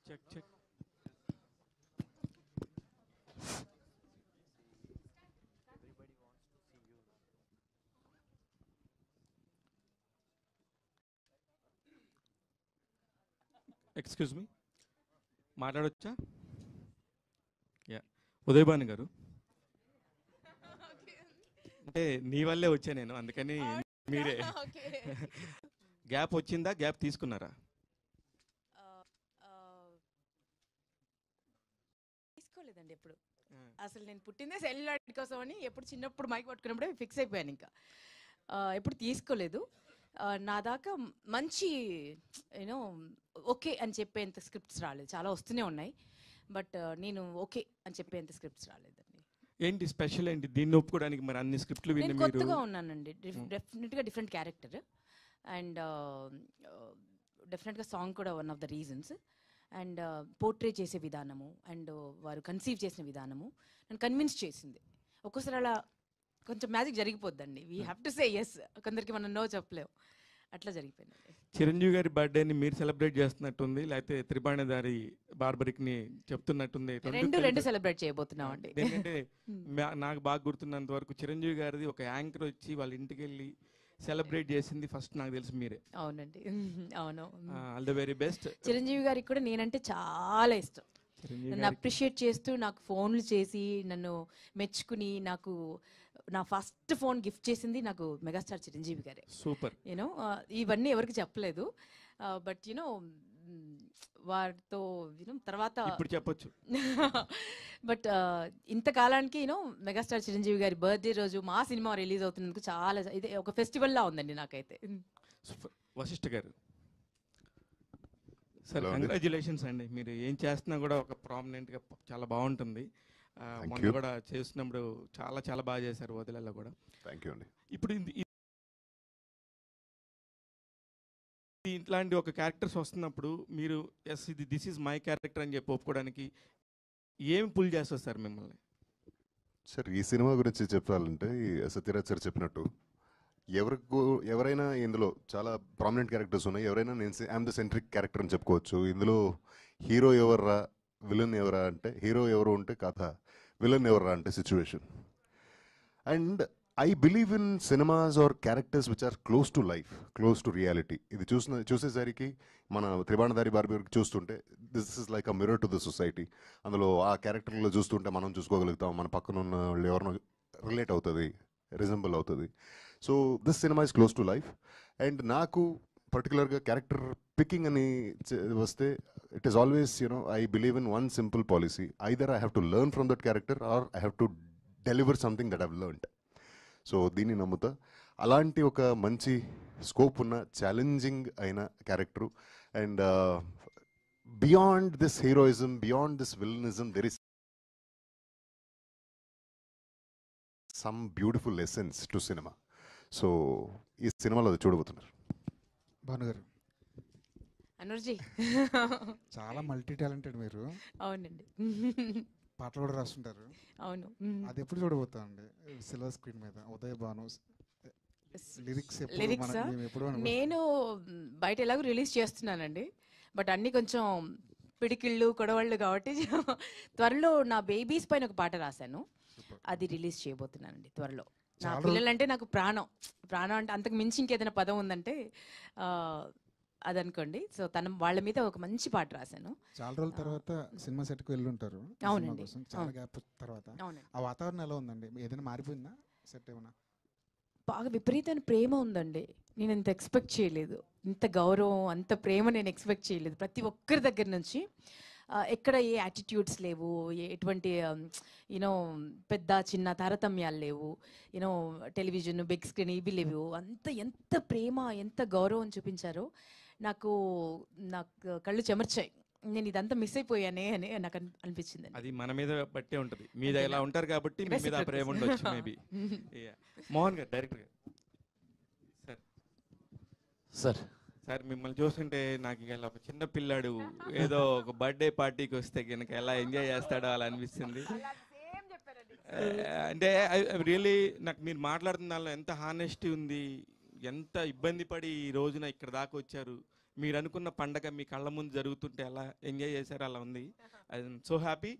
Check check. Excuse me, మాట్లాడొచ్చా? Yeah, Udayabhanu గారు, అంటే నీ వల్లే వచ్చా నేను, అందుకని మీరే గ్యాప్ వచ్చిందా, గ్యాప్ తీసుకున్నారా? తీసుకోలేదండి ఎప్పుడు. అసలు నేను పుట్టిందే సెల్యులాయిడ్ కోసం అని ఎప్పుడు చిన్నప్పుడు మైక్ పట్టుకున్నప్పుడే ఫిక్స్ అయిపోయాను. ఇంకా ఎప్పుడు తీసుకోలేదు. నా దాకా మంచి యూనో ఓకే అని చెప్పేంత స్క్రిప్ట్స్ రాలేదు. చాలా వస్తూనే ఉన్నాయి, బట్ నేను ఓకే అని చెప్పేంత స్క్రిప్ట్స్ రాలేదండి. ఏంటి స్పెషల్ ఏంటి దీన్ని ఒప్పుకోవడానికి? మరి అన్ని స్క్రిప్ట్లు విని నేను మీరు కొత్తగా ఉన్నానండి. డెఫినెట్గా డిఫరెంట్ క్యారెక్టర్, అండ్ డెఫినెట్గా సాంగ్ కూడా one of the reasons. And portray చేసే విధానము అండ్ వారు కన్సీవ్ చేసిన విధానము నన్ను కన్విన్స్ చేసింది. ఒక్కోసారి అలా కొంచెం మ్యాజిక్ జరిగిపోద్దండి. We have to say yes, కొందరికి మనం నో చెప్పలేము. అట్లా జరిగిపోయింది. చిరంజీవి గారి బర్త్డేని మీరు సెలబ్రేట్ చేస్తున్నట్టుంది, లేకపోతే త్రిబాణిదారి బార్బరిక్ని చెప్తున్నట్టుంది? రెండు సెలబ్రేట్ చేయబోతున్నాం అండి. ఎందుకంటే నాకు బాగా గుర్తున్నంత వరకు చిరంజీవి గారిది ఒక యాంకర్ వచ్చి వాళ్ళ ఇంటికి వెళ్ళి సెలబ్రేట్ చేసింది ఫస్ట్ నాకు తెలిసి మీరే. అవునండి, అవును. All the very best. Chiranjeevi గారికి కూడా నేనంటే చాలా ఇష్టం. నన్ను అప్రిషియేట్ చేస్తూ నాకు ఫోన్లు చేసి నన్ను మెచ్చుకుని నాకు నా ఫస్ట్ ఫోన్ గిఫ్ట్ చేసింది నాకు మెగాస్టార్ చిరంజీవి గారే. సూపర్. యూనో ఇవన్నీ ఎవరికి చెప్పలేదు, బట్ యూనో వారితో యూనో తర్వాత ఇప్పుడు చెప్పొచ్చు. బట్ ఇంతకాలానికి యూనో మెగాస్టార్ చిరంజీవి గారి బర్త్డే రోజు మా సినిమా రిలీజ్ అవుతున్నందుకు చాలా ఇది ఒక ఫెస్టివల్ లా ఉందండి నాకైతే. సూపర్. వశిష్ఠ గారు సార్, కంగ్రాచులేషన్స్ అండి. మీరు ఏం చేస్తున్నా కూడా ఒక ప్రామినెంట్గా చాలా బాగుంటుంది. మొన్న కూడా చేస్తున్నప్పుడు చాలా చాలా బాగా చేశారు వదిలేలా కూడా. థ్యాంక్ యూ అండి. ఇప్పుడు ఇట్లాంటి ఒక క్యారెక్టర్స్ వస్తున్నప్పుడు మీరు ఎస్ ఇది దిస్ ఈజ్ మై క్యారెక్టర్ అని చెప్పి ఒప్పుకోవడానికి ఏం పుల్ చేస్తారు సార్ మిమ్మల్ని? సార్, ఈ సినిమా గురించి చెప్పాలంటే సత్యరాజ్ సార్ చెప్పినట్టు ఎవరైనా ఇందులో చాలా ప్రామినెంట్ క్యారెక్టర్స్ ఉన్నాయి. ఎవరైనా నేను ఐఎమ్ ద సెంట్రిక్ క్యారెక్టర్ అని చెప్పుకోవచ్చు. ఇందులో హీరో ఎవర్రా, విలన్ ఎవరా అంటే హీరో ఎవరు ఉంటే కథ, విలన్ ఎవర్రా అంటే situation. And I believe in cinemas are characters which are close to life, close to reality. ఇది చూసేసరికి మన త్రిబాణధారి బార్బరికి చూస్తుంటే this is like a mirror to the society. అందులో ఆ క్యారెక్టర్లో చూస్తుంటే మనం చూసుకోగలుగుతాం, మన పక్కన ఉన్న వాళ్ళు ఎవరినో రిలేట్ అవుతుంది, రిజంబుల్ అవుతుంది. So this cinema is close to life. And నాకు పర్టికులర్గా క్యారెక్టర్ పికింగ్ అని వస్తే it is always I believe in one simple policy. Either I have to learn from that character are I have to deliver something that I've learned. So దీన్ని నమ్ముతా. అలాంటి ఒక మంచి scope ఉన్న ఛాలెంజింగ్ అయిన character. And beyond this heroism, beyond this villainism, there is some beautiful essence to cinema. So ఈ సినిమాలో అది చూడబోతున్నారు. భానుగారు అనుర్జీ చాలా మల్టీ టాలెంటెడ్ మీరు. అవునండి, పాటలు కూడా రాస్తుంటారు. అవును. అది ఎప్పుడు చూడబోతామండి సిల్వర్ స్క్రీన్ మీద? ఉదయ్ భాను లిరిక్స్ నేను బయట ఎలాగో రిలీజ్ చేస్తున్నానండి, బట్ అన్ని కొంచెం పిడికిళ్ళు కొడవళ్ళు కాబట్టి త్వరలో నా బేబీస్ పైన ఒక పాట రాశాను, అది రిలీజ్ చేయబోతున్నానండి త్వరలో. నా పిల్లలంటే నాకు ప్రాణం. ప్రాణం అంటే అంతకు మించి ఇంకేదైనా పదం ఉందంటే అదనుకోండి. సో వాళ్ళ మీద ఒక మంచి పాట రాశాను. చాలా రోజుల తర్వాత సినిమా సెట్కి వెళ్ళి ఉంటారు. అవునండి, చాలా గ్యాప్ తర్వాత. ఆ వాతావరణం ఎలా ఉందండి? ఏదైనా మారిపోయిందా సెట్? ఏమన్నా బాగా విపరీతమైన ప్రేమ ఉందండి. నేను ఇంత ఎక్స్పెక్ట్ చేయలేదు, ఇంత గౌరవం, అంత ప్రేమ నేను ఎక్స్పెక్ట్ చేయలేదు. ప్రతి ఒక్కరి దగ్గర నుంచి ఎక్కడ ఏ యాటిట్యూడ్స్ లేవు, ఎటువంటి యూనో పెద్ద చిన్న తారతమ్యాలు లేవు, యూనో టెలివిజన్ బిగ్ స్క్రీన్ ఇవి లేవు. ఎంత ప్రేమ, ఎంత గౌరవం చూపించారో నాకు కళ్ళు చెమర్చాయి. నేను ఇదంతా మిస్ అయిపోయానే అని నాకు అనిపించింది. అది మన మీద బట్టే ఉంటుంది. మీద ఎలా ఉంటారు కాబట్టి మీ మీద ప్రేమ ఉండొచ్చు మేబీ. మోహన్ గారు, డైరెక్టర్ గారు. సార్ సార్ మిమ్మల్ని చూస్తుంటే నాకు ఇలా ఒక చిన్న పిల్లాడు ఏదో ఒక బర్త్డే పార్టీకి వస్తే కనుక ఎలా ఎంజాయ్ చేస్తాడో అలా అనిపిస్తుంది. అంటే రియల్లీ నాకు మీరు మాట్లాడుతున్న దానిలో ఎంత హానెస్టీ ఉంది, ఎంత ఇబ్బంది పడి ఈ రోజున ఇక్కడ దాకా వచ్చారు. మీరు అనుకున్న పండగ మీ కళ్ళ ముందు జరుగుతుంటే ఎలా ఎంజాయ్ చేశారో అలా ఉంది. I'm so happy.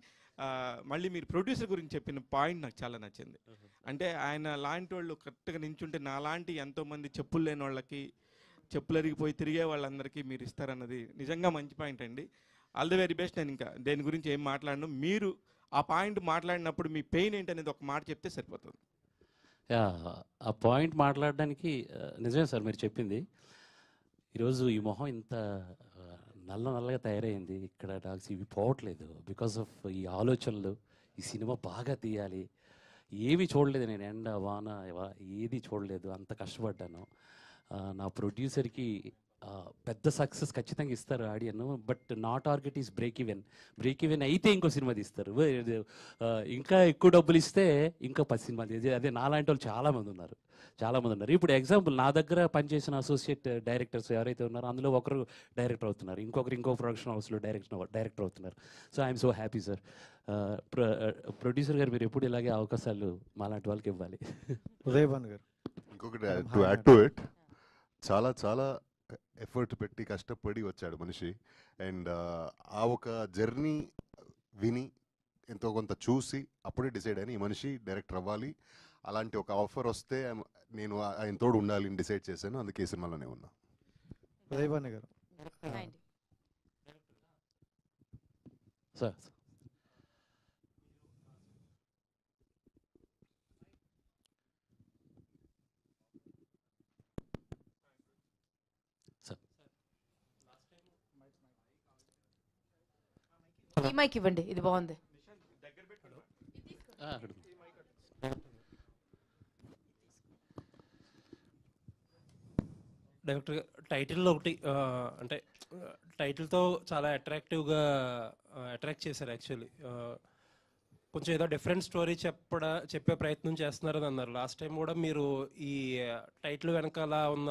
మళ్ళీ మీరు ప్రొడ్యూసర్ గురించి చెప్పిన పాయింట్ నాకు చాలా నచ్చింది. అంటే ఆయన లాంటి వాళ్ళు కరెక్ట్గా నించుంటే నాలాంటి ఎంతోమంది చెప్పులు లేని వాళ్ళకి, చెప్పులు అరిగిపోయి తిరిగే వాళ్ళందరికీ మీరు ఇస్తారన్నది నిజంగా మంచి పాయింట్ అండి. All the very best. నేను ఇంకా దేని గురించి ఏం మాట్లాడను, మీరు ఆ పాయింట్ మాట్లాడినప్పుడు మీ పెయిన్ ఏంటనేది ఒక మాట చెప్తే సరిపోతుంది. ఆ పాయింట్ మాట్లాడడానికి నిజమే సార్ మీరు చెప్పింది. ఈరోజు ఈ మొహం ఇంత నల్లగా తయారైంది, ఇక్కడ డాగ్స్ ఇవి పోవట్లేదు బికాస్ ఆఫ్ ఈ ఆలోచనలు. ఈ సినిమా బాగా తీయాలి, ఏవి చూడలేదు నేను, ఎండ వాన ఏది చూడలేదు, అంత కష్టపడ్డాను. నా ప్రొడ్యూసర్కి పెద్ద సక్సెస్ ఖచ్చితంగా ఇస్తారు ఆడియన్, బట్ నా టార్గెట్ ఈస్ బ్రేక్ ఈవెన్ అయితే ఇంకో సినిమా తీస్తారు. ఇంకా ఎక్కువ డబ్బులు ఇస్తే ఇంకా 10 సినిమాలు అదే నాలాంటి వాళ్ళు చాలామంది ఉన్నారు. ఇప్పుడు ఎగ్జాంపుల్ నా దగ్గర పనిచేసిన అసోసియేట్ డైరెక్టర్స్ ఎవరైతే ఉన్నారో అందులో ఒకరు డైరెక్టర్ అవుతున్నారు, ఇంకో ప్రొడక్షన్ హౌస్లో డైరెక్టర్ అవుతున్నారు. So I'm so happy sir. Producer గారు మీరు ఎప్పుడు ఇలాగే అవకాశాలు మాలాంటి వాళ్ళకి ఇవ్వాలి. ఉదయభాను గారు ఇంకొకటి టు యాడ్ టు ఇట్, చాలా చాలా ఎఫర్ట్ పెట్టి కష్టపడి వచ్చాడు మనిషి. అండ్ ఆ ఒక జర్నీ విని ఎంతో కొంత చూసి అప్పుడే డిసైడ్ అయిన ఈ మనిషి డైరెక్టర్ అవ్వాలి, అలాంటి ఒక ఆఫర్ వస్తే నేను ఆయన తోడు ఉండాలి అని డిసైడ్ చేశాను. అందుకే ఈ సినిమాలోనే ఉన్నా. ఉదయభాను గారు సార్. ఈ మైక్ ఇవ్వండి, ఇది బాగుంది. డైరెక్టర్ టైటిల్లో ఒకటి అంటే టైటిల్తో చాలా అట్రాక్టివ్గా అట్రాక్ట్ చేశారు. యాక్చువల్లీ కొంచెం ఏదో డిఫరెంట్ స్టోరీ చెప్పే ప్రయత్నం చేస్తున్నారని అన్నారు. లాస్ట్ టైం కూడా మీరు ఈ టైటిల్ వెనకాల ఉన్న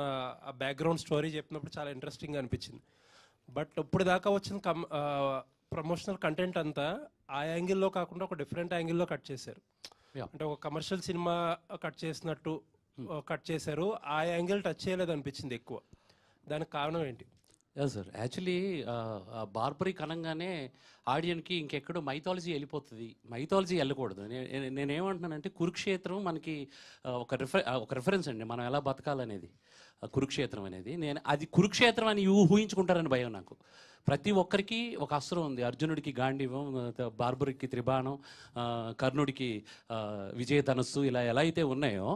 ఆ బ్యాక్గ్రౌండ్ స్టోరీ చెప్పినప్పుడు చాలా ఇంట్రెస్టింగ్గా అనిపించింది. బట్ ఇప్పుడు దాకా వచ్చిన ప్రమోషనల్ కంటెంట్ అంతా ఆ యాంగిల్లో కాకుండా ఒక డిఫరెంట్ యాంగిల్లో కట్ చేశారు. అంటే ఒక కమర్షియల్ సినిమా కట్ చేసినట్టు కట్ చేశారు, ఆ యాంగిల్ టచ్ చేయలేదు అనిపించింది ఎక్కువ. దానికి కారణం ఏంటి? సార్ యాక్చువల్లీ బార్బరిక్ అనగానే ఆడియన్కి ఇంకెక్కడో మైథాలజీ వెళ్ళిపోతుంది. మైథాలజీ వెళ్ళకూడదు. నేనేమంటున్నానంటే కురుక్షేత్రం మనకి ఒక రిఫరెన్స్ అండి, మనం ఎలా బతకాలనేది. కురుక్షేత్రం అనేది అది కురుక్షేత్రం అని ఊహించుకుంటారని భయం నాకు. ప్రతి ఒక్కరికి ఒక అస్త్రం ఉంది. అర్జునుడికి గాంధీవం, బార్బరిక్కి త్రిబాణం, కర్ణుడికి విజయధనస్సు, ఇలా ఎలా అయితే ఉన్నాయో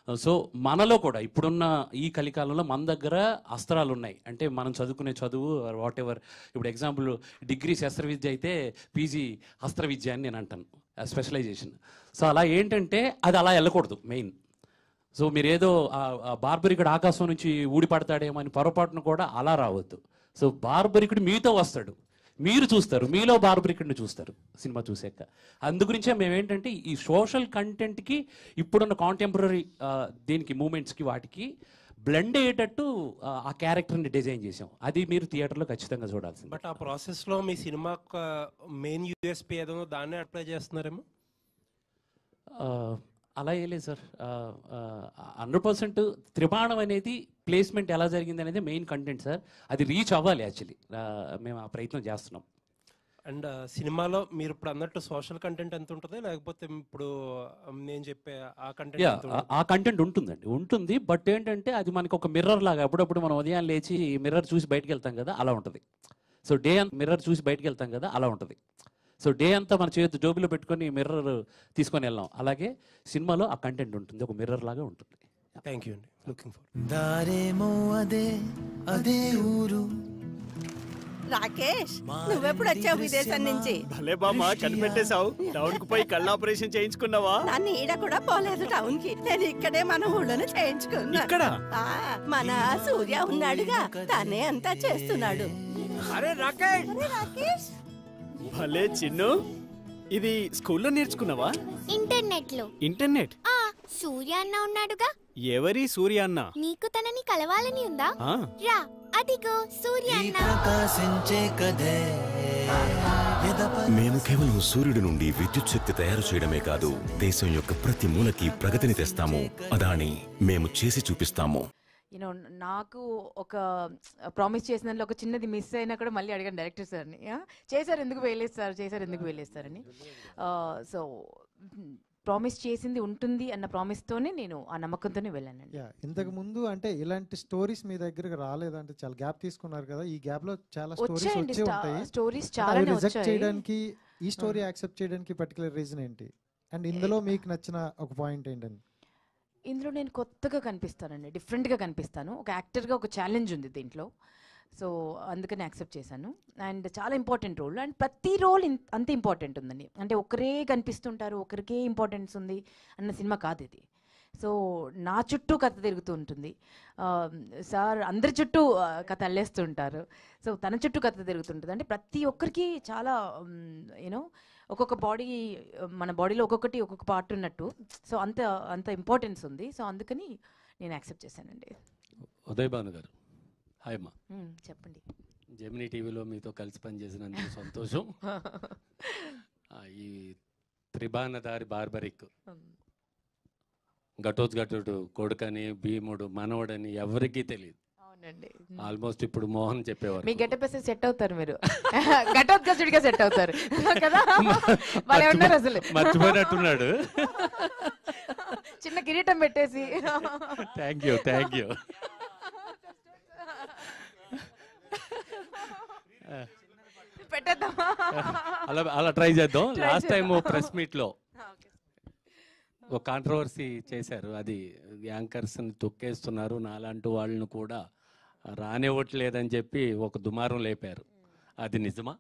సో మనలో కూడా ఇప్పుడున్న ఈ కలికాలంలో మన దగ్గర అస్త్రాలు ఉన్నాయి. అంటే మనం చదువుకునే చదువు వాట్ ఎవర్, ఇప్పుడు ఎగ్జాంపుల్ డిగ్రీ శస్త్ర విద్య అయితే పీజీ అస్త్ర విద్య అని నేను అంటాను, స్పెషలైజేషన్. సో అలా ఏంటంటే అది అలా వెళ్ళకూడదు మెయిన్. సో మీరేదో బార్బరికుడు ఆకాశం నుంచి ఊడిపడతాడేమో అని పొరపాటును కూడా అలా రావద్దు. సో బార్బరికుడు మీతో వస్తాడు, మీరు చూస్తారు, మీలో బార్బరికుడిని చూస్తారు సినిమా చూసాక. అందుగురించే మేమేంటంటే ఈ సోషల్ కంటెంట్కి ఇప్పుడున్న కాంటెంపరీ దీనికి మూమెంట్స్కి వాటికి బ్లెండ్ అయ్యేటట్టు ఆ క్యారెక్టర్ని డిజైన్ చేసాం. అది మీరు థియేటర్లో ఖచ్చితంగా చూడాల్సింది. బట్ ఆ ప్రాసెస్లో మీ సినిమా మెయిన్ యూఎస్పీ ఏదో దాన్నే అప్లై చేస్తున్నారేమో? అలా వేయలేదు సార్. 100% త్రిబాణం అనేది ప్లేస్మెంట్ ఎలా జరిగింది అనేది మెయిన్ కంటెంట్ సార్. అది రీచ్ అవ్వాలి. యాక్చువల్లీ మేము ఆ ప్రయత్నం చేస్తున్నాం. అండ్ సినిమాలో మీరు ఇప్పుడు అన్నట్టు సోషల్ కంటెంట్ ఎంత ఉంటుంది, లేకపోతే ఇప్పుడు నేను చెప్పే ఆ కంటెంట్? ఆ కంటెంట్ ఉంటుందండి, ఉంటుంది. బట్ ఏంటంటే అది మనకి ఒక మిర్రర్ లాగా, అప్పుడప్పుడు మనం ఉదయం లేచి మిర్రర్ చూసి బయటకు వెళ్తాం కదా, అలా ఉంటుంది. సో డే మిర్రర్ చూసి బయటకు వెళ్తాం కదా, అలా ఉంటుంది. సో డే అంతా మన చేతి జోబులో పెట్టుకొని మిర్రర్ తీసుకొని వెళ్ళాం. అలాగే సినిమాలో ఆ కంటెంట్ ఉంటుంది, ఒక మిర్రర్ లాగా ఉంటుంది. థ్యాంక్ యూ అండి. లుకింగ్ ఫర్ దారేమో అదే ఊరు. రాకేష్, నువ్వెప్పుడు వచ్చావు విదేశం నుంచి? భలే బామ్మ, కనిపెట్టేశావు. టౌన్ కు పోయి కళ్ళ ఆపరేషన్ చేయించుకున్నావా? నన్ను ఈడ కూడా పోలేదు టౌన్ కి. నేను ఇక్కడే మన ఊళ్ళోనే చేయించుకున్నా. ఇక్కడ మన సూర్య ఉన్నాడుగా, తనే అంతా చేస్తున్నాడు. అరే రాకేష్, రాకేష్ భలే చిన్ను. ఇది స్కూల్లో నేర్చుకున్నావా? ఇంటర్నెట్. సూర్య అన్న ఉన్నాడుగా. ఎవరి సూర్య అన్న? నీకు తనని కలవాలని ఉందా? రా, అదిగో సూర్య అన్న. మేము కేవలం సూర్యుడి నుండి విద్యుత్ శక్తి తయారు చేయడమే కాదు, దేశం యొక్క ప్రతి మూలకి ప్రగతిని తెస్తాము. అదాని మేము చేసి చూపిస్తాము. యూనో నాకు ఒక ప్రామిస్ చేసిన దాంట్లో ఒక చిన్నది మిస్ అయినా కూడా మళ్ళీ అడిగాను డైరెక్టర్ సార్ని, చేశారు ఎందుకు వేయలేదు సార్, చేశారు ఎందుకు వేయలేదు సార్ అని. సో ప్రామిస్ చేసింది ఉంటుంది అన్న ప్రామిస్తోనే నేను ఆ నమ్మకంతోనే వెళ్ళానండి. ఇంతకు ముందు అంటే ఇలాంటి స్టోరీస్ మీ దగ్గరకు రాలేదంటే చాలా గ్యాప్ తీసుకున్నారు కదా, ఈ గ్యాప్ లో చాలా స్టోరీస్ వచ్చే ఉంటాయి. స్టోరీస్ చాలా రిజెక్ట్ చేయడానికి ఈ స్టోరీ యాక్సెప్ట్ చేయడానికి పర్టికులర్ రీజన్ ఏంటి, అండ్ ఇందులో మీకు నచ్చిన ఒక పాయింట్ ఏంటండి? ఇందులో నేను కొత్తగా కనిపిస్తానండి, డిఫరెంట్గా కనిపిస్తాను. ఒక యాక్టర్గా ఒక ఛాలెంజ్ ఉంది దీంట్లో, సో అందుకని యాక్సెప్ట్ చేశాను. అండ్ చాలా ఇంపార్టెంట్ రోల్, అండ్ ప్రతి రోల్ అంత ఇంపార్టెంట్ ఉందండి. అంటే ఒకరే కనిపిస్తుంటారు, ఒకరికే ఇంపార్టెన్స్ ఉంది అన్న సినిమా కాదు ఇది. సో నా చుట్టూ కథ తిరుగుతూ ఉంటుంది, సార్ అందరి చుట్టూ కథ అల్లేస్తూ ఉంటారు, సో తన చుట్టూ కథ తిరుగుతుంటుంది. అంటే ప్రతి ఒక్కరికి చాలా యూనో ఒక్కొక్క బాడీ, మన బాడీలో ఒక్కొక్కటి ఒక్కొక్క పార్ట్ ఉన్నట్టు, సో అంత అంత ఇంపార్టెన్స్ ఉంది. సో అందుకని నేను యాక్సెప్ట్ చేశానండి. ఉదయ్ భాను గారు, హాయ్ అమ్మా. చెప్పండి. జెమినీ టీవీలో మీతో కలిసి పనిచేసినందుకు సంతోషం. ఈ త్రిబాణధారి బార్బరిక్, ఘటోత్కచుడు కొడుకని, భీముడు మనవడని ఎవరికీ తెలియదు. అవునండి, ఆల్మోస్ట్ ఇప్పుడు మోహన్ చెప్పేవారు. మీ గెటప్ వేస్తే సెట్ అవుతారు మీరు, ఘటోత్కచుడిగా సెట్ అవుతారు కదా. అసలు మర్చిపోయినట్టున్నాడు, చిన్న కిరీటం పెట్టేసి. Thank you, thank you. అలా ట్రై చేద్దాం. లాస్ట్ టైం ప్రెస్ మీట్ లో ఒక కాంట్రవర్సీ చేశారు, అది యాంకర్స్ని తొక్కేస్తున్నారు, నాలాంటి వాళ్ళను కూడా రానివ్వట్లేదని చెప్పి ఒక దుమారం లేపారు. అది నిజమా?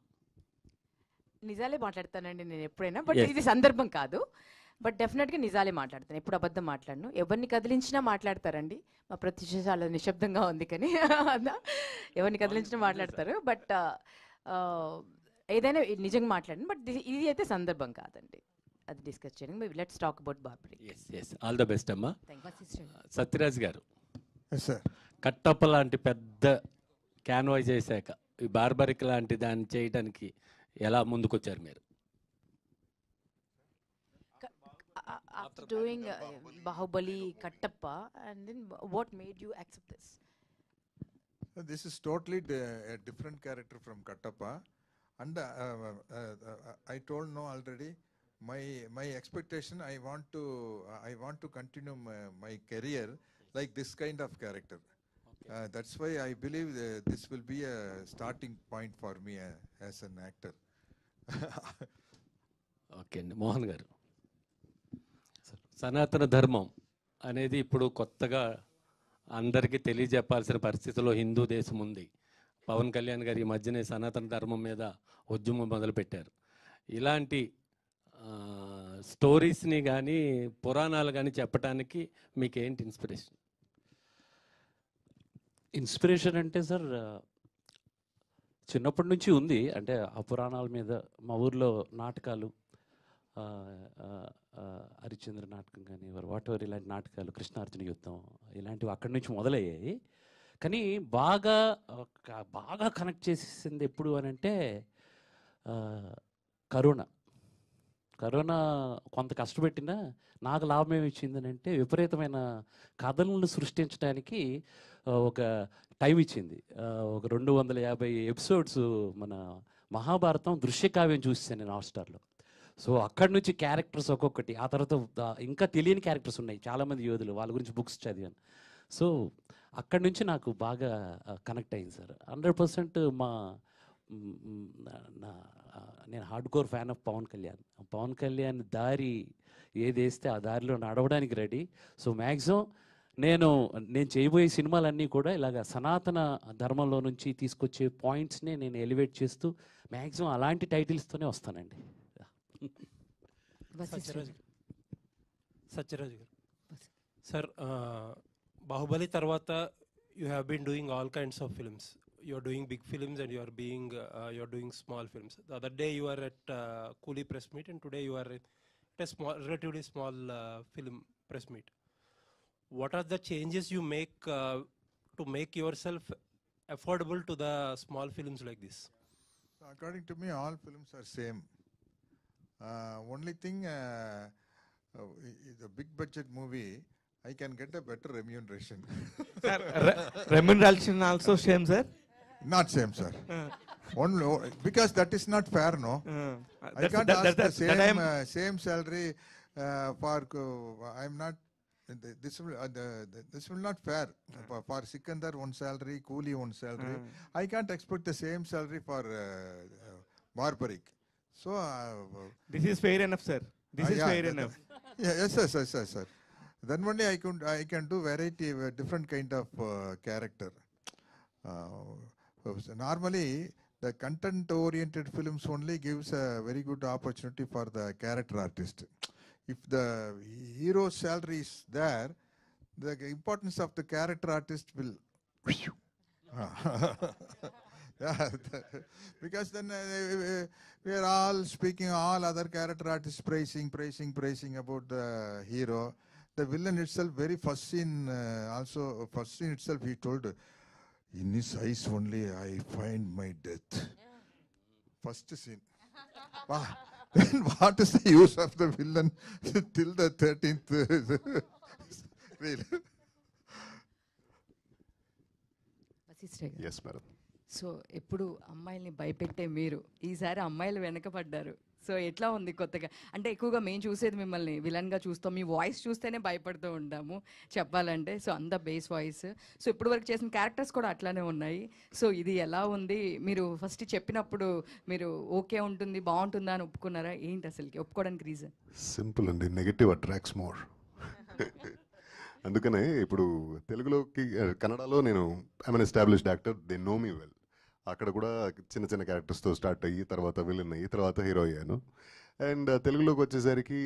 నిజాలే మాట్లాడతానండి నేను ఎప్పుడైనా, బట్ ఇది సందర్భం కాదు. బట్ డెఫినెట్గా నిజాలే మాట్లాడతాను, ఎప్పుడు అబద్ధం మాట్లాడను. ఎవరిని కదిలించినా మాట్లాడతారండి, మా ప్రత్యూష చాలా నిశ్శబ్దంగా ఉంది కానీ ఎవరిని కదిలించినా మాట్లాడతారు. బట్ ఏదైనా నిజంగా మాట్లాడండి, బట్ ఇది అయితే సందర్భం కాదండి, అది డిస్కస్ చేయడం. Let's talk about barberry. All the best అమ్మా. సత్యరాజ్ గారు, కట్టప్ప లాంటి పెద్ద క్యాన్వాయ్ చేశాక ఈ బార్బరిక్ లాంటి దాన్ని చేయడానికి ఎలా ముందుకొచ్చారు మీరు? After doing Bahubali, Kattappa, and then what made you accept this? This is totally a different character from Kattappa, and I told no already. My expectation, I want to continue my career like this kind of character. That's why I believe this will be a starting point for me as an actor. Okay అండి. మోహన్ గారు, సనాతన ధర్మం అనేది ఇప్పుడు కొత్తగా అందరికీ తెలియజెప్పాల్సిన పరిస్థితిలో హిందూ దేశం ఉంది. పవన్ కళ్యాణ్ గారు ఈ మధ్యనే సనాతన ధర్మం మీద ఉద్యమం మొదలుపెట్టారు. ఇలాంటి స్టోరీస్ని కానీ పురాణాలు కానీ చెప్పడానికి మీకు ఏంటి ఇన్స్పిరేషన్? ఇన్స్పిరేషన్ అంటే సార్ చిన్నప్పటి నుంచి ఉంది. అంటే ఆ పురాణాల మీద మా ఊర్లో నాటకాలు, హరిశ్చంద్ర నాటకం కానీ వాట్ ఎవర్ ఇలాంటి నాటకాలు, కృష్ణార్జున యుద్ధం ఇలాంటివి అక్కడి నుంచి మొదలయ్యాయి. కానీ బాగా కనెక్ట్ చేసేసింది ఎప్పుడు అని అంటే కరోనా కొంత కష్టపెట్టినా నాకు లాభం ఏమి ఇచ్చిందని అంటే విపరీతమైన కథలను సృష్టించడానికి ఒక టైం ఇచ్చింది. ఒక 250 ఎపిసోడ్స్ మన మహాభారతం దృశ్యకావ్యం చూసాను నేను హాట్స్టార్లో. సో అక్కడి నుంచి క్యారెక్టర్స్ ఒక్కొక్కటి, ఆ తర్వాత ఇంకా తెలియని క్యారెక్టర్స్ ఉన్నాయి, చాలామంది యోధులు, వాళ్ళ గురించి బుక్స్ చదివాను. సో అక్కడి నుంచి నాకు బాగా కనెక్ట్ అయింది సార్. 100% నేను hardcore fan of Pawan Kalyan దారి ఏది వేస్తే ఆ దారిలో నడవడానికి రెడీ. సో మ్యాక్సిమం నేను చేయబోయే సినిమాలన్నీ కూడా ఇలాగ సనాతన ధర్మంలో నుంచి తీసుకొచ్చే పాయింట్స్ని నేను ఎలివేట్ చేస్తూ మ్యాక్సిమం అలాంటి టైటిల్స్తోనే వస్తానండి. సత్యరాజ్ గారు, సార్ బాహుబలి తర్వాత you have been doing all kinds of films. You are doing big films and you are doing small films. The other day you are at Coolie press meet, and today you are at a relatively small film press meet. What are the changes you make to make yourself affordable to the small films like this? According to me, all films are same. Only thing, the big budget movie, I can get a better remuneration. Sir, remuneration also same, sir? Not same, sir. Only because that is not fair, no. I can't ask the same salary for. I'm not. This will not fair. For Sikandar one salary, Coolie one salary. I can't expect the same salary for Barbaric. So this is fair enough, sir. This is fair enough. Yes, sir. Then only I can do variety, different kind of character. Normally, the content-oriented films only gives a very good opportunity for the character artist. If the hero's salary is there, the importance of the character artist will. Yeah, because then we are all speaking, all other character artists praising about the hero. The villain itself, very first scene, first scene itself, he told, in his eyes only I find my death. First scene. Wow. Then what is the use of the villain till the 13th reel? Yes, madam. So ఎప్పుడు అమ్మాయిల్ని భయపెట్టే మీరు ఈసారి అమ్మాయిలు వెనకపడ్డారు. So ఎట్లా ఉంది కొత్తగా? అంటే ఎక్కువగా మేము చూసేది మిమ్మల్ని విలన్గా చూస్తాం, మీ వాయిస్ చూస్తేనే భయపడుతూ ఉంటాము చెప్పాలంటే. సో అంత బేస్ వాయిస్. సో ఇప్పుడు వరకు చేసిన క్యారెక్టర్స్ కూడా అట్లానే ఉన్నాయి. సో ఇది ఎలా ఉంది? మీరు ఫస్ట్ చెప్పినప్పుడు మీరు ఓకే ఉంటుంది బాగుంటుందా అని ఒప్పుకున్నారా? ఏంటి అసలుకి ఒప్పుకోవడానికి రీజన్? సింపుల్ అండి, నెగటివ్ అట్రాక్ట్స్ మోర్. అందుకనే ఇప్పుడు తెలుగులోకి కన్నడలో నేను I'm an established actor, they know me well. అక్కడ కూడా చిన్న చిన్న క్యారెక్టర్స్తో స్టార్ట్ అయ్యి తర్వాత విలన్ అయ్యి తర్వాత హీరో అయ్యాను. అండ్ తెలుగులోకి వచ్చేసరికి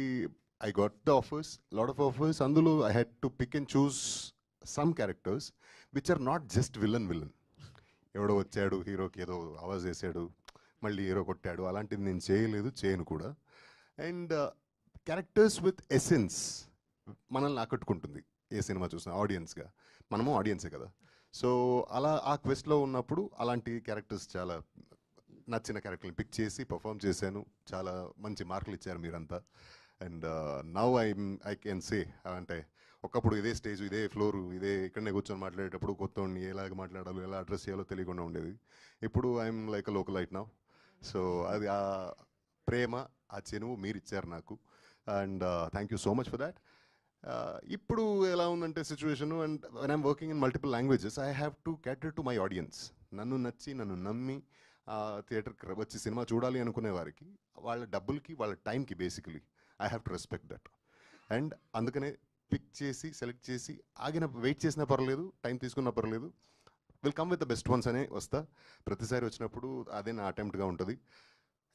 I got the offers, lot of offers. అందులో I had to pick and choose some characters which are not just villain. ఎవడో వచ్చాడు హీరోకి ఏదో ఆవాజ్ వేసాడు మళ్ళీ హీరో కొట్టాడు, అలాంటిది నేను చేయను కూడా. అండ్ క్యారెక్టర్స్ విత్ ఎసెన్స్ మనల్ని ఆకట్టుకుంటుంది ఏ సినిమా చూసినా. ఆడియన్స్గా మనము ఆడియన్సే కదా. సో అలా ఆ క్వెస్ట్లో ఉన్నప్పుడు అలాంటి క్యారెక్టర్స్ చాలా నచ్చిన క్యారెక్టర్ని పిక్ చేసి పర్ఫామ్ చేశాను. చాలా మంచి మార్కులు ఇచ్చారు మీరంతా. And now I can say, అంటే ఒకప్పుడు ఇదే స్టేజ్, ఇదే ఫ్లోరు, ఇక్కడనే కూర్చొని మాట్లాడేటప్పుడు కొత్తోడిని ఎలాగ మాట్లాడాలో ఎలా అడ్రస్ చేయాలో తెలియకుండా ఉండేది. ఇప్పుడు I'm like a local right now. So అది ఆ ప్రేమ, ఆ చెనువు మీరు ఇచ్చారు నాకు. And thank you so much for that. ఇప్పుడు ఎలా ఉందంటే situation, and when I'm working in multiple languages I have to క్యాటర్ to my audience. నన్ను నచ్చి నన్ను నమ్మి థియేటర్కి వచ్చి సినిమా చూడాలి అనుకునే వారికి వాళ్ళ డబ్బులకి వాళ్ళ టైంకి basically I have to respect that. And అందుకనే పిక్ చేసి సెలెక్ట్ చేసి వెయిట్ చేసినా పర్లేదు, టైం తీసుకున్నా పర్లేదు, will come with the best once అనే వస్తా. ప్రతిసారి వచ్చినప్పుడు అదే నా అటెంప్ట్గా ఉంటుంది.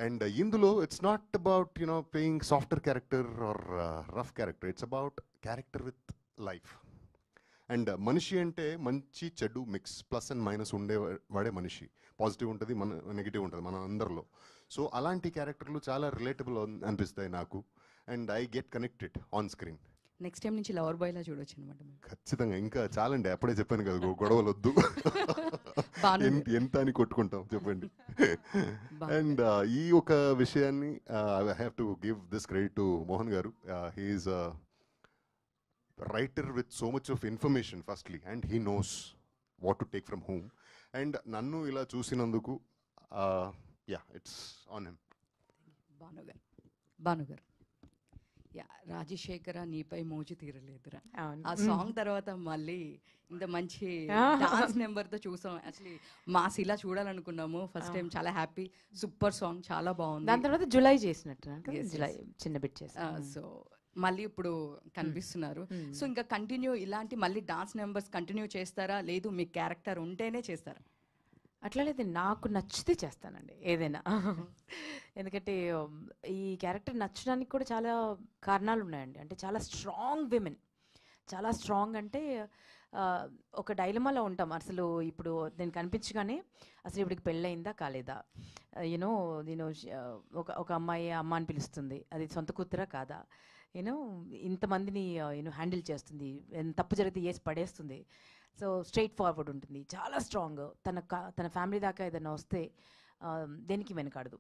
అండ్ ఇందులో it's not about playing softer character are rough character, it's about character with life. And మనిషి అంటే మంచి చెడు మిక్స్, ప్లస్ అండ్ మైనస్ ఉండేవాడే మనిషి. పాజిటివ్ ఉంటుంది, నెగిటివ్ ఉంటుంది మన అందరిలో. సో అలాంటి క్యారెక్టర్లు చాలా రిలేటబుల్ అనిపిస్తాయి నాకు. And I get connected on screen. Next time నుంచి లవర్ బాయ్లా చూడొచ్చు అనమాట. ఖచ్చితంగా. ఇంకా చాలండి, అప్పుడే చెప్పాను కదా, గొడవలు వద్దు, ఎంత అని కొట్టుకుంటాం చెప్పండి. అండ్ ఈ ఒక విషయాన్ని I have to give this credit to Mohan garu. He's writer with so much of information firstly, and he knows what to take from home. And నన్ను ఇలా చూసినందుకు యా, ఇట్స్ ఆన్ హిమ్. భానుగారు, యా, రాజశేఖర నీపై మోజు తీరలేదురా, ఆ సాంగ్ తర్వాత మళ్ళీ ఇంత మంచి డాన్స్ నెంబర్తో చూసాం. యాక్చువల్లీ మాస్ ఇలా చూడాలనుకున్నాము ఫస్ట్ టైం. చాలా హ్యాపీ, సూపర్ సాంగ్, చాలా బాగుంది. దాని తర్వాత జులై చేసినట్టు, జులై చిన్న బిట్ చేసి, సో మళ్ళీ ఇప్పుడు కనిపిస్తున్నారు. సో ఇంకా కంటిన్యూ ఇలాంటి మళ్ళీ డాన్స్ నెంబర్స్ కంటిన్యూ చేస్తారా, లేదు మీ క్యారెక్టర్ ఉంటేనే చేస్తారా? అట్లా లేదు, నాకు నచ్చితే చేస్తానండి ఏదైనా. ఎందుకంటే ఈ క్యారెక్టర్ నచ్చడానికి కూడా చాలా కారణాలు ఉన్నాయండి. అంటే చాలా స్ట్రాంగ్ విమెన్, చాలా స్ట్రాంగ్. అంటే ఒక డైలమాలో ఉంటాం అసలు. ఇప్పుడు నేను కనిపించగానే అసలు ఇప్పటికి పెళ్ళయిందా కాలేదా, యూనో ఒక అమ్మాయి అమ్మ అని పిలుస్తుంది, అది సొంత కూతురా కాదా, ఇంతమందిని హ్యాండిల్ చేస్తుంది, తప్పు జరిగితే వేసి పడేస్తుంది. సో స్ట్రైట్ ఫార్వర్డ్ ఉంటుంది, చాలా స్ట్రాంగ్. తన ఫ్యామిలీ దాకా ఏదైనా వస్తే దేనికి వెనకాడదు.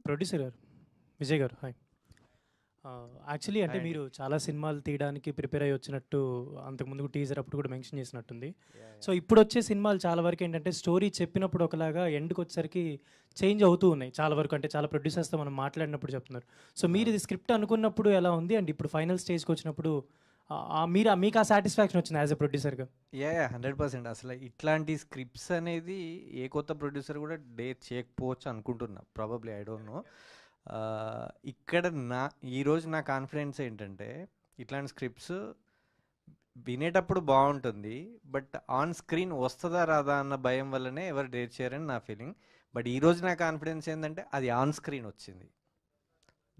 ప్రొడ్యూసర్ గారు, విజయ్ గారు, హాయ్. యాక్చువల్లీ అంటే మీరు చాలా సినిమాలు తీయడానికి ప్రిపేర్ అయ్యి వచ్చినట్టు అంతకుముందు టీజర్ అప్పుడు కూడా మెన్షన్ చేసినట్టుంది. సో ఇప్పుడు వచ్చే సినిమాలు చాలా వరకు ఏంటంటే స్టోరీ చెప్పినప్పుడు ఒకలాగా ఎండ్కి వచ్చేసరికి చేంజ్ అవుతూ ఉన్నాయి చాలా వరకు. అంటే చాలా ప్రొడ్యూసర్స్తో మనం మాట్లాడినప్పుడు చెప్తున్నారు. సో మీరు ఇది స్క్రిప్ట్ అనుకున్నప్పుడు ఎలా ఉంది అండ్ ఇప్పుడు ఫైనల్ స్టేజ్కి వచ్చినప్పుడు మీకు ఆ సాటిస్ఫాక్షన్ వచ్చింది యాజ్ ఎ ప్రొడ్యూసర్గా? 100%. అసలు ఇట్లాంటి స్క్రిప్ట్స్ అనేది ఏ కొత్త ప్రొడ్యూసర్ కూడా డేర్ చేయకపోవచ్చు అనుకుంటున్నా, ప్రాబబ్లీ, ఐ డోంట్ నో. ఇక్కడ ఈరోజు నా కాన్ఫిడెన్స్ ఏంటంటే ఇట్లాంటి స్క్రిప్ట్స్ వినేటప్పుడు బాగుంటుంది, బట్ ఆన్ స్క్రీన్ వస్తుందా రాదా అన్న భయం వల్లనే ఎవరు డేర్ చేయరని నా ఫీలింగ్. బట్ ఈరోజు నా కాన్ఫిడెన్స్ ఏంటంటే అది ఆన్ స్క్రీన్ వచ్చింది,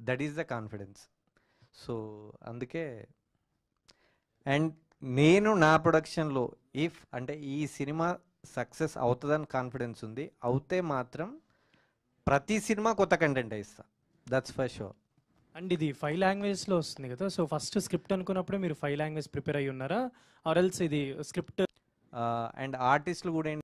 that is the confidence. So అందుకే, అండ్ నేను నా ప్రొడక్షన్లో అంటే ఈ సినిమా సక్సెస్ అవుతుందని కాన్ఫిడెన్స్ ఉంది. అవుతే మాత్రం ప్రతి సినిమా కొత్త కంటెంట్ ఇస్తా, దట్స్ ఫర్ షూర్. అండ్ ఇది 5 లాంగ్వేజ్లో వస్తుంది కదా, సో ఫస్ట్ స్క్రిప్ట్ అనుకున్నప్పుడే మీరు 5 లాంగ్వేజ్ ప్రిపేర్ అయ్యి ఉన్నారా, ఆర్ ఎల్స్ ఇది స్క్రిప్ట్? అండ్ ఆర్టిస్టులు కూడా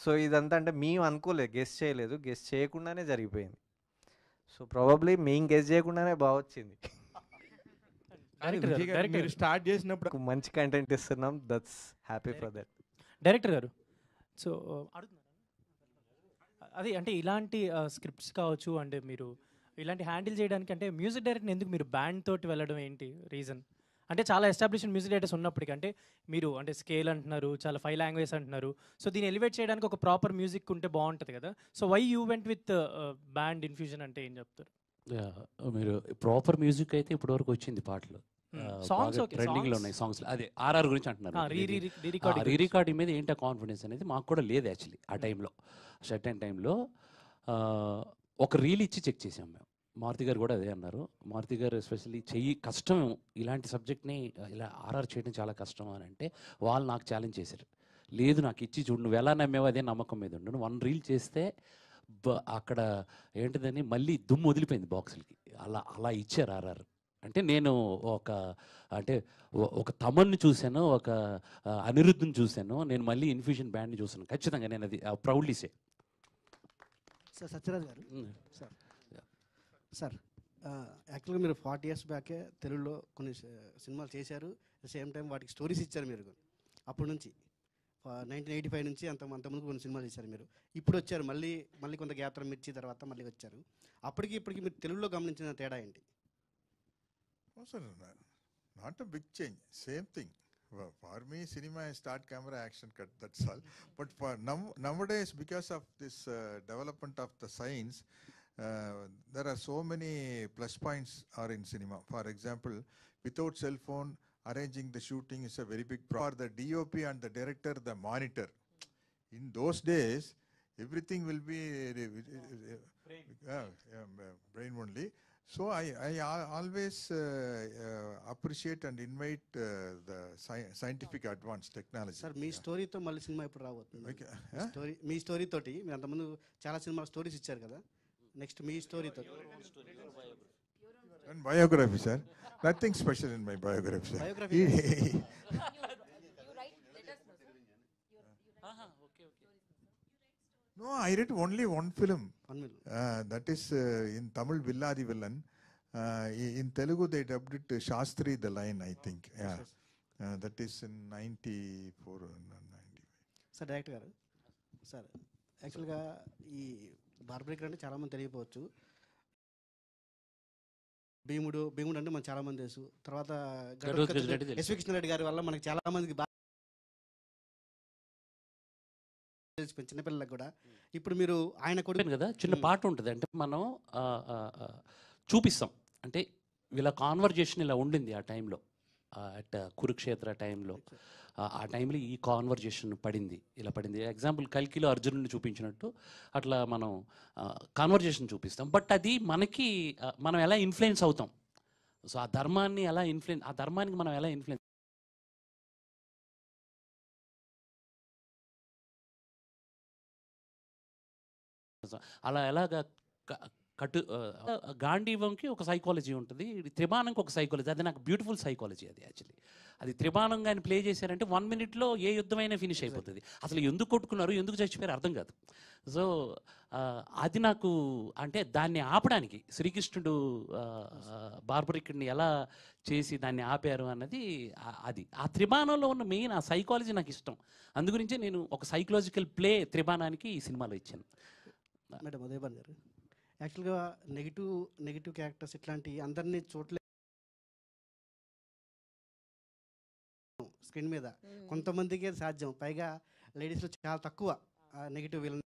సో ఇదంతా అంటే మేము అనుకోలేదు, గెస్ట్ చేయలేదు, గెస్ట్ చేయకుండానే జరిగిపోయింది. సో ప్రాబబ్లీ మేము గెస్ట్ చేయకుండానే బాగా వచ్చింది. మీరు స్టార్ట్ చేసినప్పుడు మంచి కంటెంట్ ఇస్తున్నాం, that's happy for that. Director గారు, సో అది అంటే ఇలాంటి స్క్రిప్ట్స్ కావచ్చు, అంటే మీరు ఇలాంటి హ్యాండిల్ చేయడానికి అంటే మ్యూజిక్ డైరెక్టర్ ఎందుకు మీరు బ్యాండ్ తోటి వెళ్ళడం ఏంటి రీజన్? అంటే చాలా ఎస్టాబ్లిష్డ్ మ్యూజిక్ డైరెక్టర్స్ ఉన్నప్పటికీ అంటే మీరు అంటే స్కేల్ అంటున్నారు, చాలా 5 లాంగ్వేజ్ అంటున్నారు, సో దీన్ని ఎలివేట్ చేయడానికి ఒక ప్రాపర్ మ్యూజిక్ ఉంటే బాగుంటుంది కదా. So why you went with band infusion అంటే ఏం చెప్తారు? మీరు ప్రాపర్ మ్యూజిక్ అయితే ఇప్పటివరకు వచ్చింది, పాటలు ట్రెండింగ్లో ఉన్నాయి సాంగ్స్. అదే ఆర్ఆర్ గురించి అంటున్నారు, రీ రికార్డింగ్ మీద ఏంటి కాన్ఫిడెన్స్ అనేది మాకు కూడా లేదు యాక్చువల్లీ. ఆ టైంలో సర్టెన్ టైంలో ఒక రీల్ ఇచ్చి చెక్ చేసాం మేము. మారుతి గారు కూడా అదే అన్నారు. మారుతి గారు ఎస్పెషల్లీ కష్టం ఇలాంటి సబ్జెక్ట్ని ఇలా ఆర్ఆర్ చేయడం చాలా కష్టం అని అంటే వాళ్ళు నాకు ఛాలెంజ్ చేశారు. లేదు నాకు ఇచ్చి చూడు, నువ్వు ఎలా నమ్మేవో అదే నమ్మకం మీద ఉండు, నువ్వు 1 రీల్ చేస్తే అక్కడ ఏంటిదని మళ్ళీ దుమ్ము వదిలిపోయింది బాక్సులకి. అలా ఇచ్చారు ఆర్ఆర్. అంటే నేను ఒక తమన్ని చూశాను, ఒక అనిరుద్ధ్ని చూశాను, నేను మళ్ళీ ఇన్ఫ్యూజన్ బ్యాండ్ని చూశాను. ఖచ్చితంగా నేను అది ప్రౌడ్లీ సే. సార్ సత్యరాజ్ గారు, సార్ యాక్చువల్గా మీరు 40 years బ్యాకే తెలుగులో కొన్ని సినిమాలు చేశారు, సేమ్ టైం వాటికి స్టోరీస్ ఇచ్చారు మీరు. అప్పటి నుంచి 1985 నుంచి అంతకుముందు కొన్ని సినిమాలు చేశారు మీరు. ఇప్పుడు వచ్చారు మళ్ళీ కొంత గ్యాప్ మిర్చి తర్వాత మళ్ళీ వచ్చారు. ఇప్పటికి మీరు తెలుగులో గమనించిన తేడా ఏంటి? Not a big change, same thing. For me, cinema is start camera action cut, that's all. But for nowadays, because of this development of the science, there are so many plus points are in cinema. For example, without cell phone, arranging the shooting is a very big problem. For the DOP and the director, the monitor. In those days, everything will be brain only. So I always appreciate and invite the scientific advanced technology. Sir మీ స్టోరీతో మళ్ళీ cinema ఇప్పుడు రాబోతుంది. మీ story తోటి మీరు అంతకుముందు చాలా cinema stories ఇచ్చారు కదా, next me స్టోరీతో biography, sir. Nothing special in my biography, sir. Biography. No, I read only one film. That is in Tamil, Villadi Villan. In Telugu, they dubbed it Shastri the Lion, I think. Yeah, that is in 94 or 95. Sir director గారు, sir యాక్చువల్గా ఈ barbaric అంటే చాలామంది తెలియకపోవచ్చు. భీముడు అంటే మనకు చాలామంది తెలుసు. తర్వాత ఎస్వి కృష్ణారెడ్డి గారి వల్ల మనకి చాలామందికి చిన్నపిల్లలకు కూడా. ఇప్పుడు మీరు ఆయన కూడా కదా చిన్న పాట ఉంటుంది, అంటే మనం చూపిస్తాం, అంటే వీళ్ళ కాన్వర్జేషన్ ఇలా ఉండింది ఆ టైంలో, అట్ కురుక్షేత్ర టైంలో. ఆ టైంలో ఈ కాన్వర్జేషన్ పడింది, ఇలా పడింది. ఎగ్జాంపుల్ కల్కిలో అర్జునుడిని చూపించినట్టు అట్లా మనం కాన్వర్జేషన్ చూపిస్తాం. బట్ అది మనకి మనం ఎలా ఇన్ఫ్లుయెన్స్ అవుతాం, సో ఆ ధర్మానికి మనం ఎలా ఇన్ఫ్లుయెన్స్ అలా ఎలాగా గాంధీవంకి ఒక సైకాలజీ ఉంటుంది, త్రిబాణంకి ఒక సైకాలజీ. అది నాకు బ్యూటిఫుల్ సైకాలజీ అది. యాక్చువల్లీ అది త్రిబాణంగా ఆయన ప్లే చేశారంటే 1 minute ఏ యుద్ధమైనా ఫినిష్ అయిపోతుంది. అసలు ఎందుకు కొట్టుకున్నారు, ఎందుకు చచ్చిపోయారు అర్థం కాదు. సో అది నాకు అంటే దాన్ని ఆపడానికి శ్రీకృష్ణుడు బార్బరిక్ని ఎలా చేసి దాన్ని ఆపారు అన్నది అది. ఆ త్రిబాణంలో ఉన్న మెయిన్ ఆ సైకాలజీ నాకు ఇష్టం. అందుగురించే నేను ఒక సైకలాజికల్ ప్లే త్రిబాణానికి ఈ సినిమాలో ఇచ్చాను. మేడం ఉదయభాన్ గారు, యాక్చువల్గా నెగిటివ్ క్యారెక్టర్స్ ఇట్లాంటి అందరినీ చూడలేదు స్క్రీన్ మీద, కొంతమందికే సాధ్యం. పైగా లేడీస్లో చాలా తక్కువ నెగిటివ్ విలన్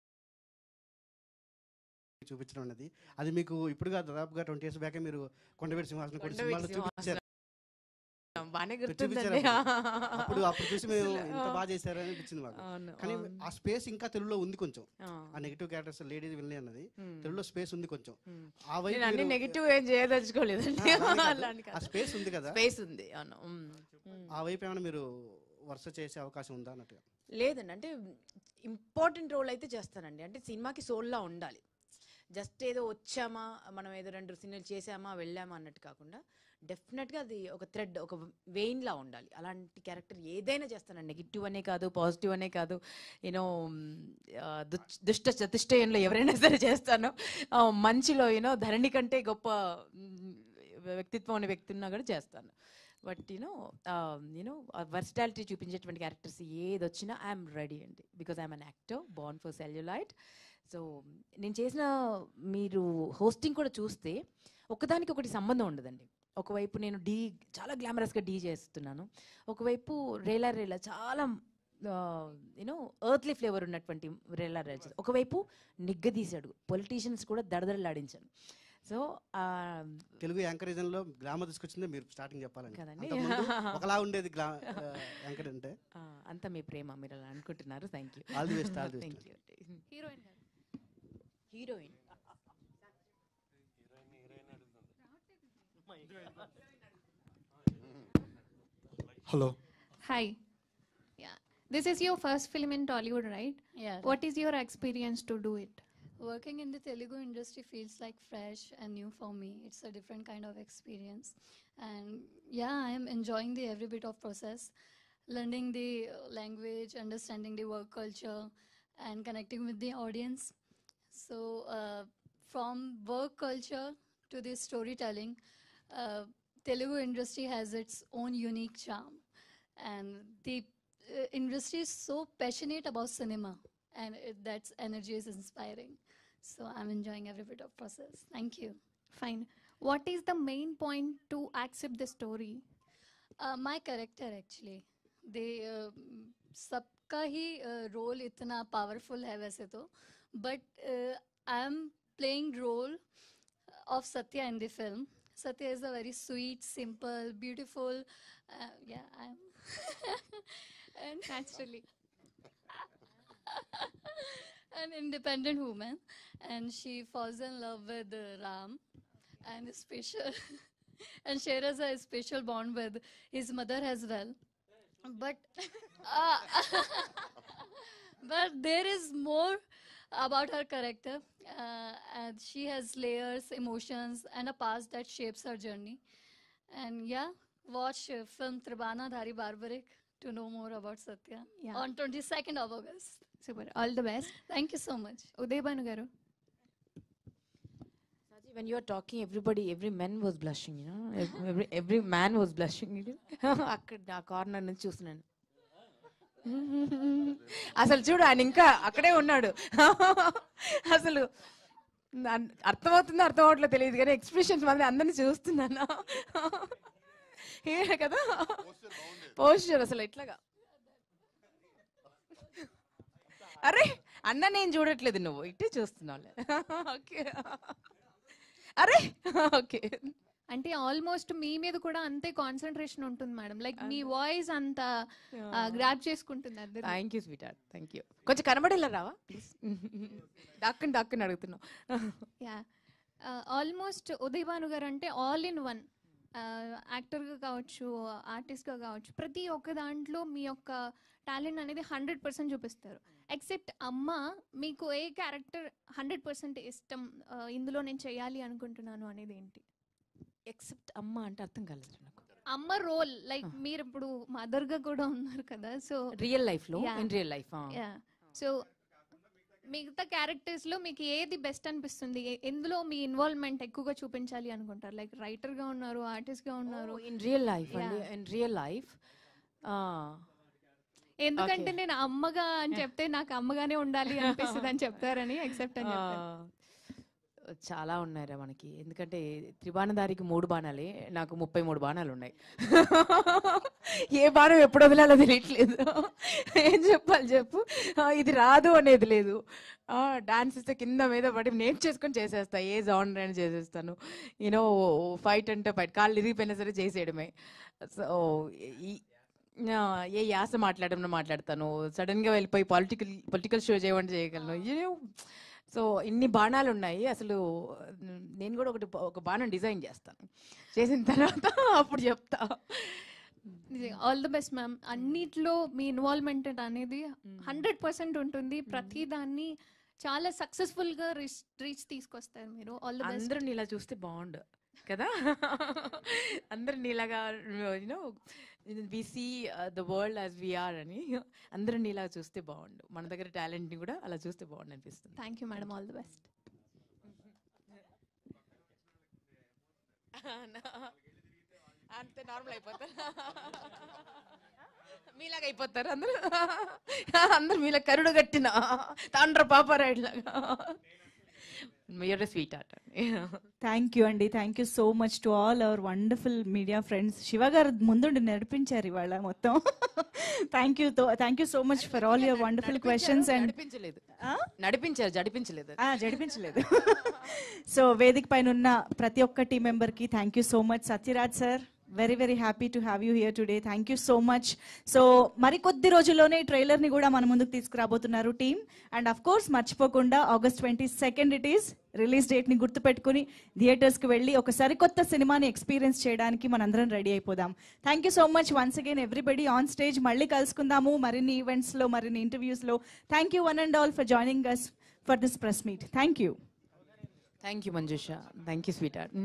చూపించడం అనేది. అది మీకు ఇప్పుడుగా దాదాపుగా 20 years బ్యాకే మీరు కొండవీటి సింహాసనం కొన్ని సినిమాలు చూపించారు. అప్పుడు చూసి మేము ఇంత బాగా చేశారని అనిపించింది మాకు. కానీ ఆ స్పేస్ ఇంకా తెలుగులో ఉంది కొంచెం. ఆ నెగిటివ్ క్యారెక్టర్స్ లేడీస్ విలన్ అన్నది తెలుగులో స్పేస్ ఉంది కొంచెం. ఆ వైపు నెగిటివ్ ఏం చేయదలుచుకోలేదండి, ఆ స్పేస్ ఉంది కదా, స్పేస్ ఉంది. ఆ వైపు ఏమైనా మీరు వరుస చేసే అవకాశం ఉందా అన్నట్టుగా? లేదండి, అంటే ఇంపార్టెంట్ రోల్ అయితే చేస్తానండి. అంటే సినిమాకి సోల్లా ఉండాలి. జస్ట్ ఏదో వచ్చామా, మనం ఏదో 2 సినిమాలు చేసామా వెళ్ళామా అన్నట్టు కాకుండా డెఫినెట్గా అది ఒక థ్రెడ్, ఒక వెయిన్లా ఉండాలి. అలాంటి క్యారెక్టర్ ఏదైనా చేస్తానండి. నెగిటివ్ అనే కాదు, పాజిటివ్ అనే కాదు, యూనో దుష్ట చతుష్టయంలో ఎవరైనా సరే చేస్తాను. మంచిలో యూనో ధరణి కంటే గొప్ప వ్యక్తిత్వం అనే వ్యక్తి ఉన్నా కూడా చేస్తాను. బట్ యూనో వర్సిటాలిటీ చూపించేటువంటి క్యారెక్టర్స్ ఏది వచ్చినా ఐఎమ్ రెడీ అండి, because I'm an actor Born for cellulite. So నేను చేసిన మీరు హోస్టింగ్ కూడా చూస్తే ఒకదానికి ఒకటి సంబంధం ఉండదండి. ఒకవైపు నేను చాలా గ్లామరస్గా డీ చేస్తున్నాను, ఒకవైపు రేలా చాలా యూనో ఎర్త్లీ ఫ్లేవర్ ఉన్నటువంటి రేలా, ఒకవైపు నిగ్గదీశాడు పొలిటీషియన్స్ కూడా దడదడలాడించాను. సో తెలుగు యాంకరేజంలో గ్లామర్ తీసుకొచ్చింది మీరు స్టార్టింగ్ చెప్పాలని కదండి. ఒకలా ఉండేది యాంకర్ అంటే. అంతా మీ ప్రేమ, మీరు అలా అనుకుంటున్నారు. Thank you. All the best. Thank you. Heroine Hello. Hi. Yeah. This is your first film in Tollywood, right? Yeah. What is your experience to do it? Working in the Telugu industry feels like fresh and new for me. It's a different kind of experience. And yeah, I am enjoying the every bit of process, learning the language, understanding the work culture, and connecting with the audience. So from work culture to the storytelling, Telugu industry has its own unique charm. And the industry is so passionate about cinema, and that energy is inspiring. So I'm enjoying every bit of process. Thank you. Fine. What is the main point to accept the story? My character actually. They सबका ही role इतना powerful है वैसे तो, but I'm playing role of Satya in the film. Satya is a very sweet, simple, beautiful, yeah, I'm and naturally an independent woman, and she falls in love with Ram, and and shares a special bond with his mother as well. But but there is more about her character, and she has layers, emotions, and a past that shapes her journey. And yeah, watch film Tribana Dhari Barbaric to know more about Satya on 22nd of August. Super. All the best. Thank you so much. Udayabanu garu. When you are talking, every man was blushing, you know. Every man was blushing. అక్కడ ఆ corner నుంచి చూస్తున్నాను. అసలు చూడు, ఆయన ఇంకా అక్కడే ఉన్నాడు. అసలు అర్థమవుతుందో అర్థం అవట్లేదు తెలియదు కానీ ఎక్స్ప్రెషన్స్ మాత్రం అందరినీ చూస్తున్నాను కదా. పోస్చర్ అసలు ఎట్లాగా, అరే అన్న నేను చూడట్లేదు, నువ్వు ఇట్టే చూస్తున్నావు. ఓకే, అరే ఓకే. అంటే ఆల్మోస్ట్ మీ మీద కూడా అంతే కాన్సన్ట్రేషన్ ఉంటుంది మేడం. లైక్ మీ వాయిస్ అంత గ్రాప్ చేసుకుంటుంది అందరూ. Thank you sweet heart, thank you. కొంచెం కనబడేలా రావా ప్లీజ్? డాక్కుని అడుగుతున్నావు. యా, ఆల్మోస్ట్ ఉదయ్ భాను గారు అంటే ఆల్ ఇన్ వన్, యాక్టర్గా కావచ్చు, ఆర్టిస్ట్గా కావచ్చు, ప్రతి ఒక్క దాంట్లో మీ యొక్క టాలెంట్ అనేది 100% చూపిస్తారు. ఎక్సెప్ట్ అమ్మ, మీకు ఏ క్యారెక్టర్ 100% ఇష్టం, ఇందులో నేను చేయాలి అనుకుంటున్నాను అనేది ఏంటి? ఎక్సెప్ట్ అమ్మ అంటే అర్థం కాలేదు నాకు. అమ్మ రోల్, లైక్ మీరు ఇప్పుడు మదర్గా కూడా ఉన్నారు కదా, సో రియల్ లైఫ్లో, ఇన్ రియల్ లైఫ్. సో మిగతా క్యారెక్టర్స్ లో మీకు ఏది బెస్ట్ అనిపిస్తుంది? ఎందులో మీ ఇన్వాల్వ్మెంట్ ఎక్కువగా చూపించాలి అనుకుంటారు? లైక్ రైటర్ గా ఉన్నారు, ఆర్టిస్ట్ గా ఉన్నారు. ఇన్ రియల్ లైఫ్ అండి, ఇన్ రియల్ లైఫ్. ఎందుకంటే నేను అమ్మగా అని చెప్తే నాకు అమ్మగానే ఉండాలి అనిపిస్తుంది అని చెప్తారని ఎక్సెప్ట్ అని చెప్తారు. చాలా ఉన్నాయిరా మనకి, ఎందుకంటే త్రిబాణధారికి 3 బాణాలే, నాకు 33 బాణాలు ఉన్నాయి. ఏ బాణం ఎప్పుడు వదిలాలో తెలియట్లేదు. ఏం చెప్పాలి చెప్పు, ఇది రాదు అనేది లేదు. డాన్స్ ఇస్తే కింద మీద పడి నేర్చేసుకొని చేసేస్తా, ఏ జానర్ అని చేసేస్తాను. యూనో ఫైట్ అంటే ఫైట్, కాళ్ళు ఇరిగిపోయినా సరే చేసేయడమే. సో ఏ యాస మాట్లాడతాను, సడన్గా వెళ్ళిపోయి పొలిటికల్ షో చేయమంటే చేయగలను. యూనో, సో ఇన్ని బాణాలు ఉన్నాయి. అసలు నేను కూడా ఒక బాణం డిజైన్ చేస్తాను, చేసిన తర్వాత అప్పుడు చెప్తా. All the best ma'am. అన్నిట్లో మీ ఇన్వాల్వ్మెంట్ అనేది 100% ఉంటుంది. ప్రతి దాన్ని చాలా సక్సెస్ఫుల్ గా రీచ్ తీసుకొస్తారు మీరు. All the best. అందరూ నీలా చూస్తే బాగుండు కదా, అందరూ నీలాగా you know we see the world as we are అని, అందరూ నీలా చూస్తే బాగుండు. మన దగ్గర టాలెంట్ని కూడా అలా చూస్తే బాగుండు అనిపిస్తుంది. Thank you madam, all the best. అంతే నార్మల్ అయిపోతారు, మీలాగా అయిపోతారు అందరూ. అందరు మీలా కరుడు కట్టిన తాండ్ర పాపారాయుడు లాగా. You're a sweetheart. Thank you అండి, thank you so much to all our wonderful media friends. Siva garu ముందుండి నడిపించారు ఇవాళ మొత్తం. Thank you so much for all your wonderful questions. And జడిపించలేదు. సో వేదిక పైన ఉన్న ప్రతి ఒక్క టీం మెంబర్కి thank you so much. Sathyaraj sir, very very happy to have you here today. Thank you so much. So మరికొద్ది రోజుల్లోనే ట్రైలర్ని కూడా మన ముందుకు తీసుకురాబోతున్నారు టీం. అండ్ అఫ్ కోర్స్ మర్చిపోకుండా August 22 ఇట్ ఈస్ రిలీజ్ డేట్ని గుర్తుపెట్టుకుని థియేటర్స్కి వెళ్ళి ఒక సరికొత్త సినిమాని ఎక్స్పీరియన్స్ చేయడానికి మనందరం రెడీ అయిపోదాం. Thank you so much once again everybody on stage. మళ్ళీ కలుసుకుందాము మరిన్ని ఈవెంట్స్లో, మరిన్ని ఇంటర్వ్యూస్లో. Thank you one and all for joining us for this press meet. Thank you. Thank you Manjusha, thank you sweet heart.